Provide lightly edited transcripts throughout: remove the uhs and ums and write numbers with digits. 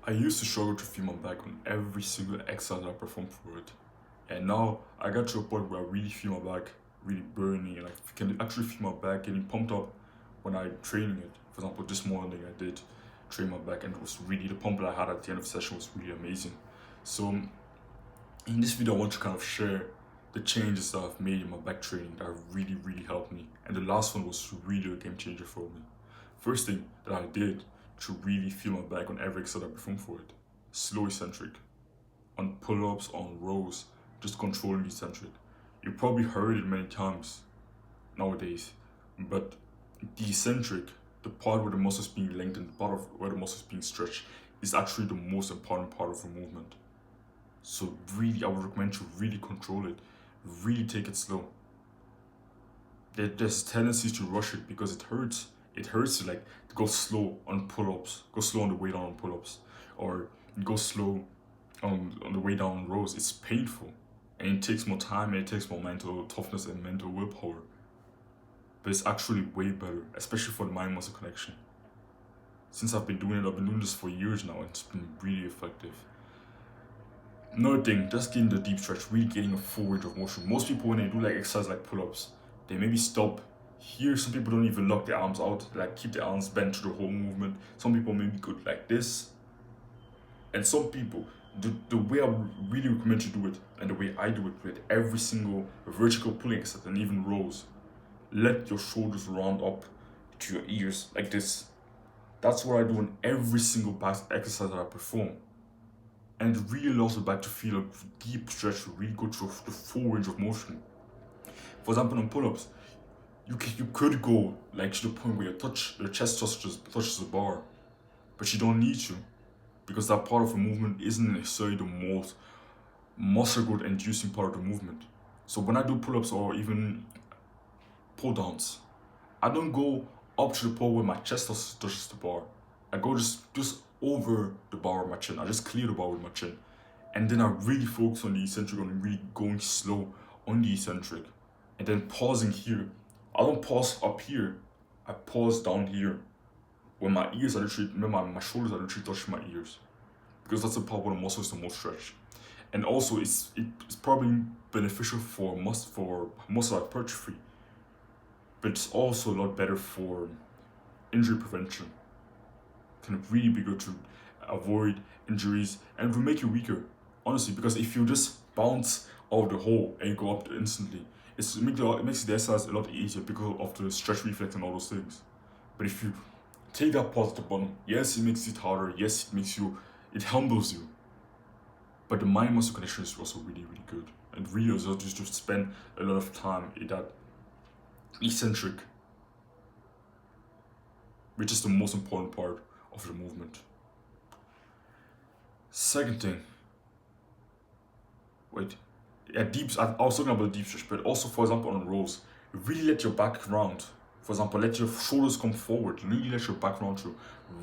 I used to struggle to feel my back on every single exercise I performed for it. And now I got to a point where I really feel my back really burning and I can actually feel my back getting pumped up when I'm training it. For example, this morning I did train my back and it was really, the pump that I had at the end of the session was really amazing. So in this video, I want to kind of share the changes that I've made in my back training that have really, really helped me. And the last one was really a game changer for me. First thing that I did to really feel my back on every exercise I performed for it, slow eccentric, on pull-ups, on rows, just controlling the eccentric. You probably heard it many times nowadays, but the eccentric, the part where the muscles being lengthened, the part of where the muscles being stretched, is actually the most important part of the movement. So really, I would recommend you really control it, really take it slow. There's tendencies to rush it because it hurts. It hurts to like go slow on pull-ups, go slow on the way down on pull-ups, or go slow on the way down on rows. It's painful, and it takes more time and it takes more mental toughness and mental willpower. But it's actually way better, especially for the mind-muscle connection. Since I've been doing this for years now, and it's been really effective. Another thing, just getting the deep stretch, really getting a full range of motion. Most people, when they do like exercise like pull-ups, they maybe stop here. Some people don't even lock their arms out, like keep their arms bent through the whole movement. Some people maybe go like this. And some people, the way I would really recommend you do it, and the way I do it with every single vertical pulling exercise and even rows, let your shoulders round up to your ears like this. That's what I do in every single back exercise that I perform. And it really allows the back to feel a deep stretch to really go through the full range of motion. For example, on pull-ups, you could go like to the point where your chest touches the bar, but you don't need to, because that part of the movement isn't necessarily the most muscle growth inducing part of the movement. So when I do pull-ups or even pull downs, I don't go up to the point where my chest touches the bar. I go just over the bar with my chin. I just clear the bar with my chin. And then I really focus on the eccentric, on really going slow on the eccentric. And then pausing here. I don't pause up here. I pause down here. When my ears are literally, my shoulders are literally touching my ears. Because that's the part where the muscle is the most stretched. And also it's probably beneficial for muscle hypertrophy. But it's also a lot better for injury prevention. Can really be good to avoid injuries and it will make you weaker, honestly, because if you just bounce out of the hole and you go up instantly, it makes the exercise a lot easier because of the stretch reflex and all those things. But if you take that pause at the bottom, yes, it makes it harder, yes, it humbles you, but the mind muscle connection is also really, really good. And really also just spend a lot of time in that eccentric, which is the most important part of the movement. Second thing, I was talking about deep stretch, but also, for example, on rows, really let your back round. For example, let your shoulders come forward. Really let your back round to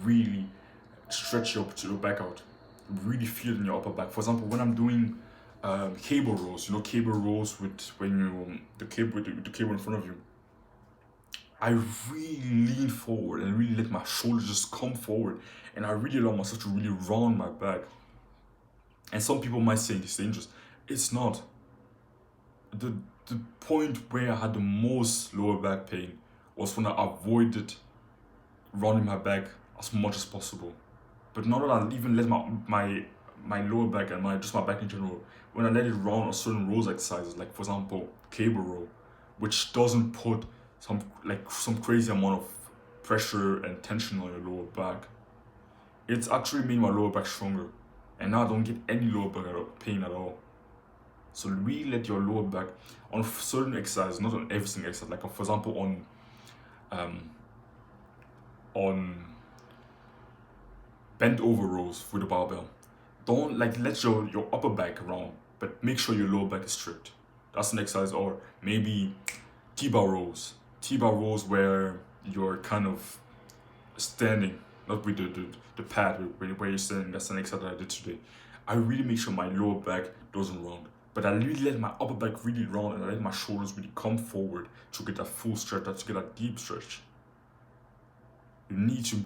really stretch your back out. Really feel it in your upper back. For example, when I'm doing cable rows, cable rows with the cable in front of you, I really lean forward and really let my shoulders just come forward, and I really allow myself to really round my back. And some people might say it's dangerous. It's not. The point where I had the most lower back pain was when I avoided rounding my back as much as possible. But now that I even let my lower back and my back in general, when I let it round on certain rows exercises, like for example cable row, which doesn't put some crazy amount of pressure and tension on your lower back, it's actually made my lower back stronger, and now I don't get any lower back pain at all. So really let your lower back on certain exercises, not on every single exercise. Like for example on bent over rows with a barbell, don't let your upper back round, but make sure your lower back is strict. That's an exercise. Or maybe T-bar rows. T-bar rows where you're kind of standing, not with the pad where you're standing. That's an exercise that I did today. I really make sure my lower back doesn't round, but I really let my upper back really round, and I let my shoulders really come forward to get that full stretch, to get that deep stretch. You need to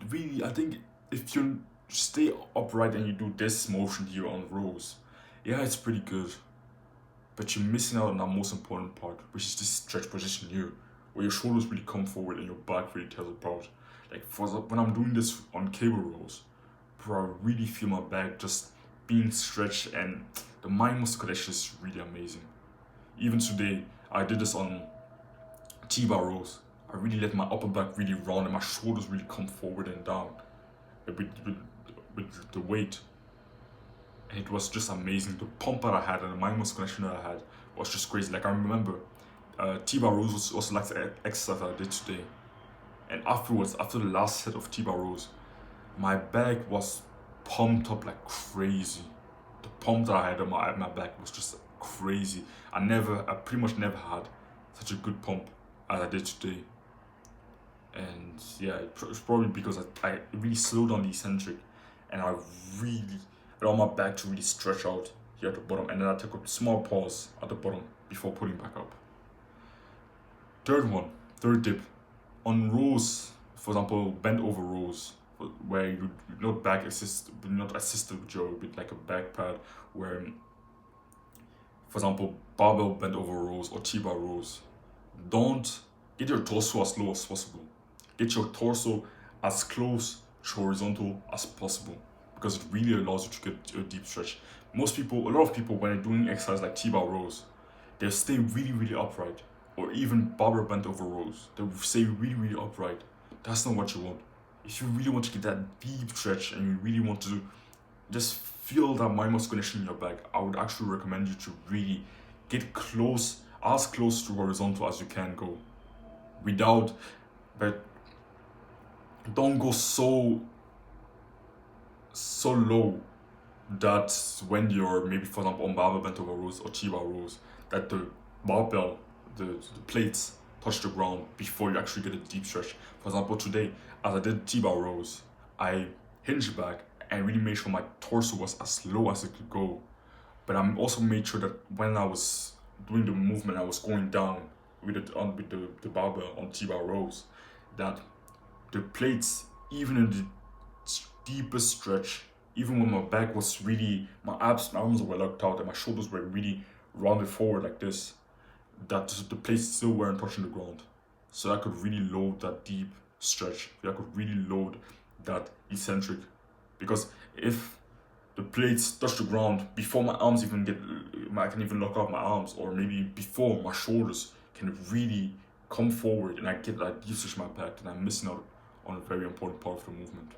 really, I think, if you're stay upright and you do this motion here on rows. Yeah, it's pretty good, but you're missing out on that most important part, which is this stretch position here, where your shoulders really come forward and your back really tells apart. Like when I'm doing this on cable rows, bro, I really feel my back just being stretched, and the mind muscle connection is really amazing. Even today, I did this on T-bar rows. I really let my upper back really round and my shoulders really come forward and down with the weight. And it was just amazing. The pump that I had and the mind muscle connection that I had was just crazy. Like I remember, T-bar rows was also like the exercise that I did today. And afterwards, after the last set of T-bar rows, my back was pumped up like crazy. The pump that I had on my back was just crazy. I pretty much never had such a good pump as I did today. And yeah, it's probably because I really slowed down the eccentric, and I really allowed my back to really stretch out here at the bottom, and then I took a small pause at the bottom before pulling back up. Third dip. On rows, for example, bent over rows, where you're not assisted with like a back pad, where, for example, barbell bent over rows or T-bar rows, don't get your torso as low as possible. Get your torso as close to horizontal as possible, because it really allows you to get a deep stretch. A lot of people, when they're doing exercise like T-bar rows, they'll stay really, really upright, or even barbell bent over rows. They'll stay really, really upright. That's not what you want. If you really want to get that deep stretch and you really want to just feel that mind muscle connection in your back, I would actually recommend you to really get as close to horizontal as you can go. But don't go so low that when you're maybe, for example, on barbell bent over rows or T-bar rows, that the barbell, the plates touch the ground before you actually get a deep stretch. For example, today, as I did T-bar rows, I hinged back and really made sure my torso was as low as it could go. But I also made sure that when I was doing the movement, I was going down with the barbell on T-bar rows, that the plates, even in the deepest stretch, even when my back was really, my arms were locked out and my shoulders were really rounded forward like this, that the plates still weren't touching the ground. So I could really load that deep stretch. I could really load that eccentric. Because if the plates touch the ground before my arms I can even lock out my arms, or maybe before my shoulders can really come forward and I get that deep stretch in my back, then I'm missing out on a very important part of the movement.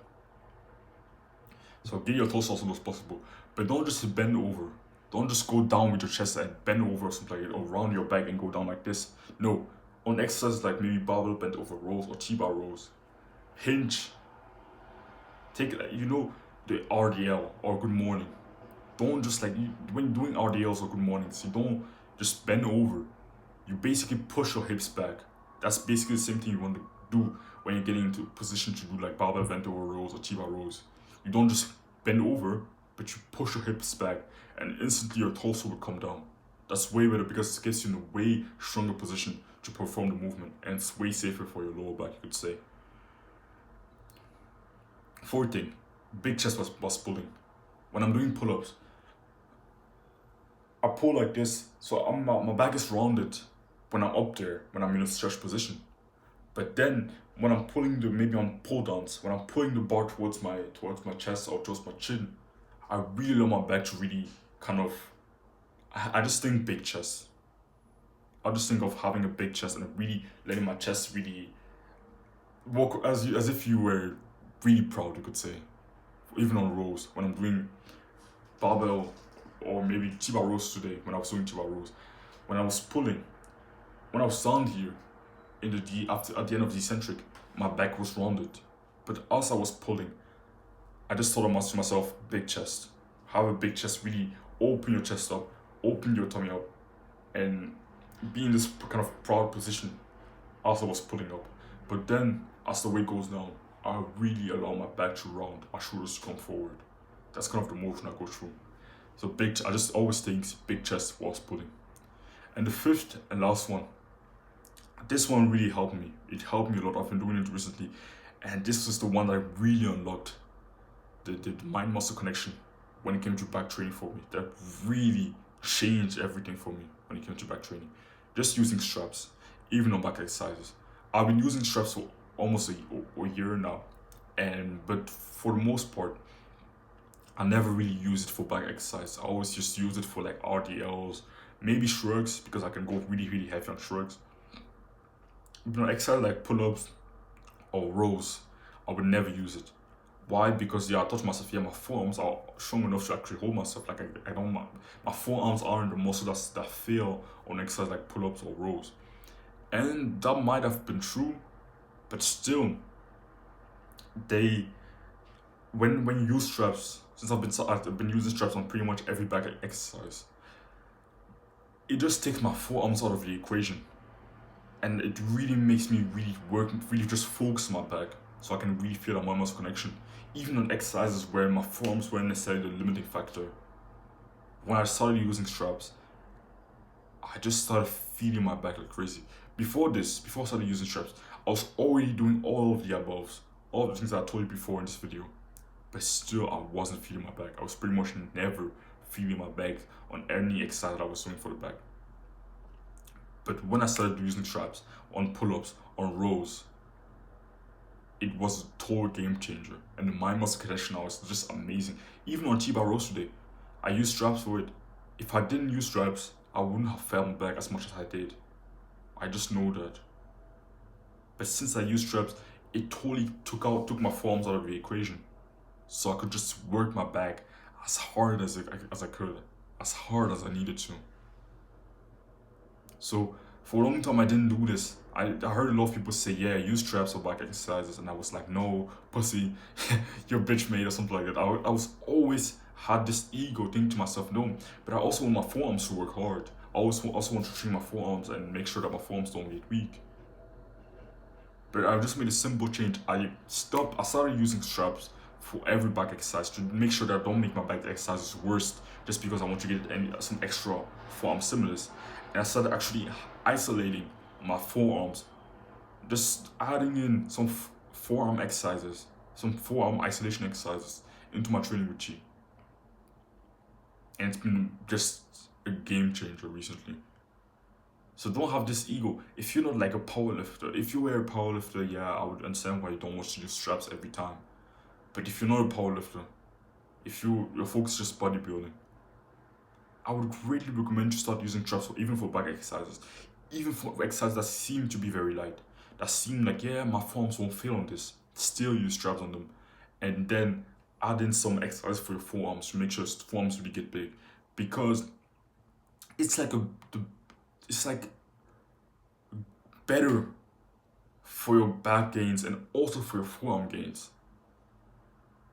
So get your torso as low as possible, but don't just bend over. Don't just go down with your chest and bend over or something like that, or round your back and go down like this. No, on exercises like maybe barbell bent over rows or T-bar rows, hinge. Take it, the RDL or good morning. Don't just when you're doing RDLs or good mornings, you don't just bend over. You basically push your hips back. That's basically the same thing you want to do when you're getting into a position to do like barbell bent over rows or T-bar rows. You don't just bend over, but you push your hips back, and instantly your torso will come down. That's way better because it gets you in a way stronger position to perform the movement, and it's way safer for your lower back, you could say. Fourth thing, big chest was pulling. When I'm doing pull-ups, I pull like this, so my back is rounded when I'm up there, when I'm in a stretch position. But then when I'm pulling maybe on pull downs, when I'm pulling the bar towards my chest or towards my chin, I really allow my back to really I just think big chest. I just think of having a big chest and really letting my chest really walk as if you were really proud, you could say. Even on rows, when I'm doing barbell or maybe T-bar rows today, when I was doing T-bar rows, when I was pulling, when I was down here, at the end of the eccentric, my back was rounded. But as I was pulling, I just thought to myself, big chest. Have a big chest, really open your chest up, open your tummy up, and be in this kind of proud position as I was pulling up. But then, as the weight goes down, I really allow my back to round, my shoulders to come forward. That's kind of the motion I go through. So I just always think big chest whilst pulling. And the fifth and last one, this one really helped me. It helped me a lot. I've been doing it recently, and this is the one that I really unlocked. the mind muscle connection when it came to back training for me. That really changed everything for me when it came to back training. Just using straps, even on back exercises. I've been using straps for almost a year now, but for the most part, I never really use it for back exercise. I always just use it for like RDLs, maybe shrugs because I can go really heavy on shrugs. Exercise like pull-ups or rows, I would never use it. Why? Because I thought to myself, yeah, my forearms are strong enough to actually hold myself. Like I don't, my forearms aren't the muscle that fail on exercise like pull-ups or rows. And that might have been true, but still, they when you use straps, since I've been using straps on pretty much every back exercise, it just takes my forearms out of the equation, and it really makes me really just focus my back, so I can really feel that muscle connection. Even on exercises where my forearms weren't necessarily the limiting factor, when I started using straps, I just started feeling my back like crazy. Before I started using straps, I was already doing all of the above, all the things that I told you before in this video, but still I wasn't feeling my back. I was pretty much never feeling my back on any exercise that I was doing for the back. But when I started using straps on pull-ups, on rows, it was a total game changer. And the mind muscle connection now is just amazing. Even on T-bar rows today, I used straps for it. If I didn't use straps, I wouldn't have felt my back as much as I did. I just know that. But since I used straps, it totally took my forearms out of the equation. So I could just work my back as hard as I could, as hard as I needed to. So for a long time I didn't do this. I heard a lot of people say, yeah, use straps for back exercises, and I was like, no, pussy, you're bitch made or something like that. I was always had this ego thinking to myself, no, but I also want my forearms to work hard. I also want to train my forearms and make sure that my forearms don't get weak. But I just made a simple change. I started using straps for every back exercise to make sure that I don't make my back exercises worse just because I want to get some extra forearm stimulus. And I started actually isolating my forearms, just adding in some forearm exercises, some forearm isolation exercises into my training routine. And it's been just a game changer recently. So don't have this ego. If you're not like a powerlifter, if you were a powerlifter, yeah, I would understand why you don't want to use straps every time. But if you're not a powerlifter, if your focus is just bodybuilding, I would greatly recommend you start using straps even for back exercises, even for exercises that seem to be very light, that seem like, yeah, my forearms won't fail on this. Still use straps on them, and then add in some exercise for your forearms to make sure your forearms really get big, because it's like better for your back gains and also for your forearm gains.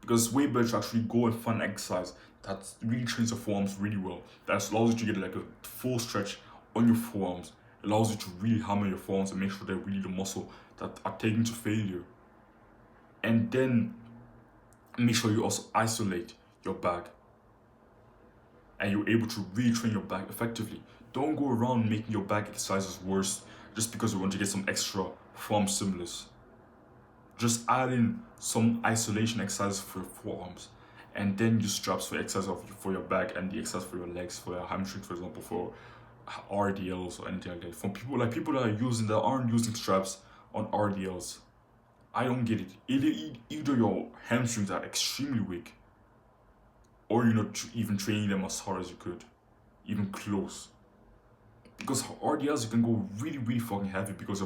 Because it's way better to actually go and find an exercise that really trains your forearms really well. That allows you to get like a full stretch on your forearms. It allows you to really hammer your forearms and make sure they're really the muscle that are taken to failure. And then make sure you also isolate your back, and you're able to really train your back effectively. Don't go around making your back exercises worse just because you want to get some extra forearm stimulus. Just add in some isolation exercises for your forearms, and then use straps for exercise for your back and the exercise for your legs, for your hamstrings, for example, for RDLs or anything like that. For people that aren't using straps on RDLs, I don't get it. Either your hamstrings are extremely weak, or you're not even training them as hard as you could, even close. Because RDLs, you can go really fucking heavy because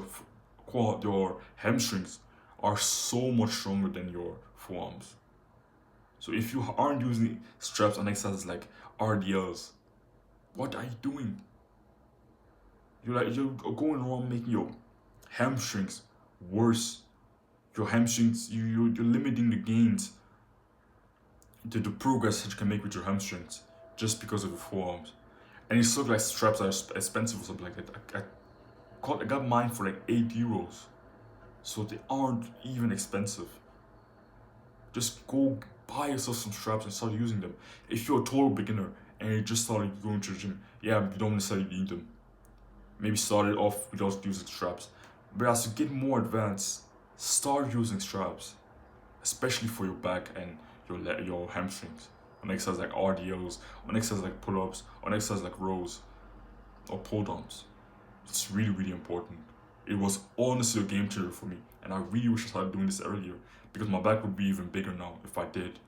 your hamstrings are so much stronger than your forearms. So if you aren't using straps on exercises like RDLs, what are you doing? You're going around making your hamstrings worse. Your hamstrings, you're limiting the gains, the progress that you can make with your hamstrings just because of your forearms. And it's sort of like straps are expensive or something like that. I got mine for like €8, so they aren't even expensive. Just go buy yourself some straps and start using them. If you're a total beginner and you just started going to the gym, yeah, you don't necessarily need them. Maybe start it off without using straps. But as you get more advanced, start using straps, especially for your back and your hamstrings. On exercises like RDLs, on exercises like pull-ups, on exercises like rows or pull downs. It's really, really important. It was honestly a game changer for me, and I really wish I started doing this earlier because my back would be even bigger now if I did.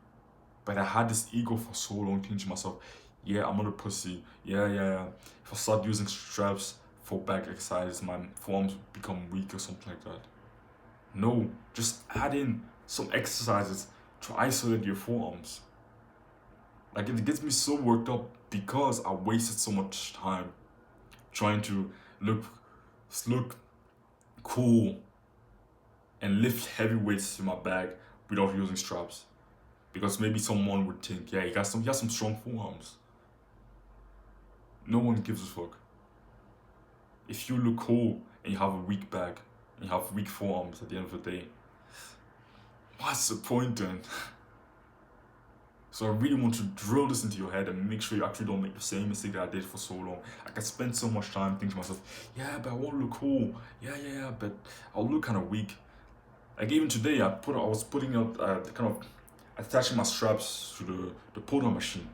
But I had this ego for so long, thinking to myself, yeah, I'm not a pussy. Yeah. If I start using straps for back exercises, my forearms become weak or something like that. No, just add in some exercises to isolate your forearms. Like, it gets me so worked up because I wasted so much time trying to look look cool and lift heavy weights in my bag without using straps. Because maybe someone would think, yeah, he has some strong forearms. No one gives a fuck. If you look cool and you have a weak back and you have weak forearms at the end of the day, what's the point then? So I really want to drill this into your head and make sure you actually don't make the same mistake that I did for so long. Like, I spent so much time thinking to myself, yeah, but I want to look cool. Yeah, but I'll look kind of weak. Like, even today, I was putting out kind of attaching my straps to the pull-down machine.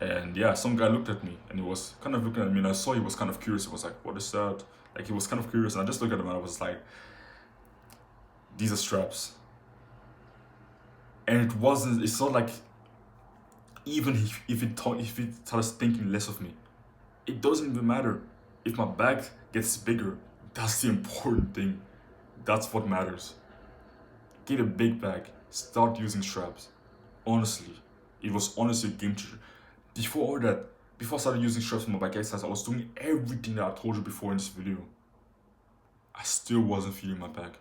And yeah, some guy looked at me and he was kind of looking at me, and I saw he was kind of curious. He was like, what is that? Like, he was kind of curious, and I just looked at him and I was like, these are straps. And it's not like, even if it starts thinking less of me, it doesn't even matter. If my back gets bigger, that's the important thing. That's what matters. Get a big bag, start using straps. Honestly, it was honestly a game changer. Before I started using straps for my back exercise, I was doing everything that I told you before in this video. I still wasn't feeling my back.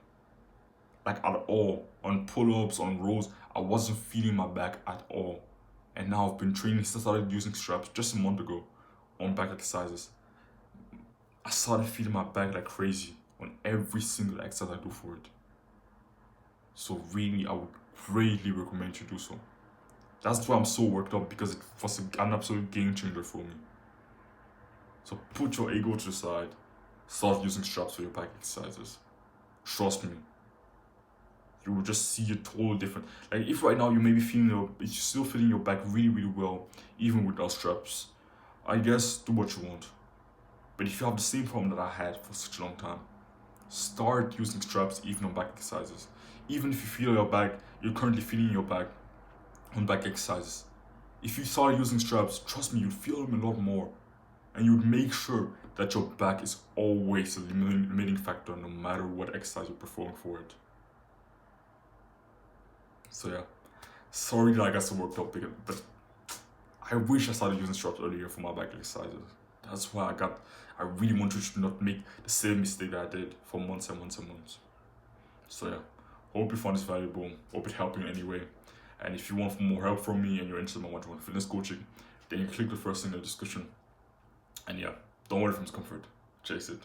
Like, at all. On pull-ups, on rows, I wasn't feeling my back at all. And now I've been training since I started using straps just a month ago on back exercises. I started feeling my back like crazy on every single exercise I do for it. So really, I would greatly recommend you do so. That's why I'm so worked up, because it was an absolute game changer for me. So put your ego to the side, start using straps for your back exercises. Trust me, you will just see a total different. Like, if right now you may be you're still feeling your back really, really well, even without straps, I guess do what you want. But if you have the same problem that I had for such a long time, start using straps even on back exercises. Even if you feel you're currently feeling your back on back exercises. If you start using straps, trust me, you'd feel them a lot more. And you'd make sure that your back is always a limiting factor no matter what exercise you're performing for it. So yeah, sorry that I got so worked up, but I wish I started using straps earlier for my back exercises. That's why I really want you to not make the same mistake that I did for months and months and months. So yeah, hope you found this valuable. Hope it helped you in any way. And if you want more help from me and you're interested in my one-to-one fitness coaching, then you click the first thing in the description. And yeah, don't worry from discomfort. Chase it.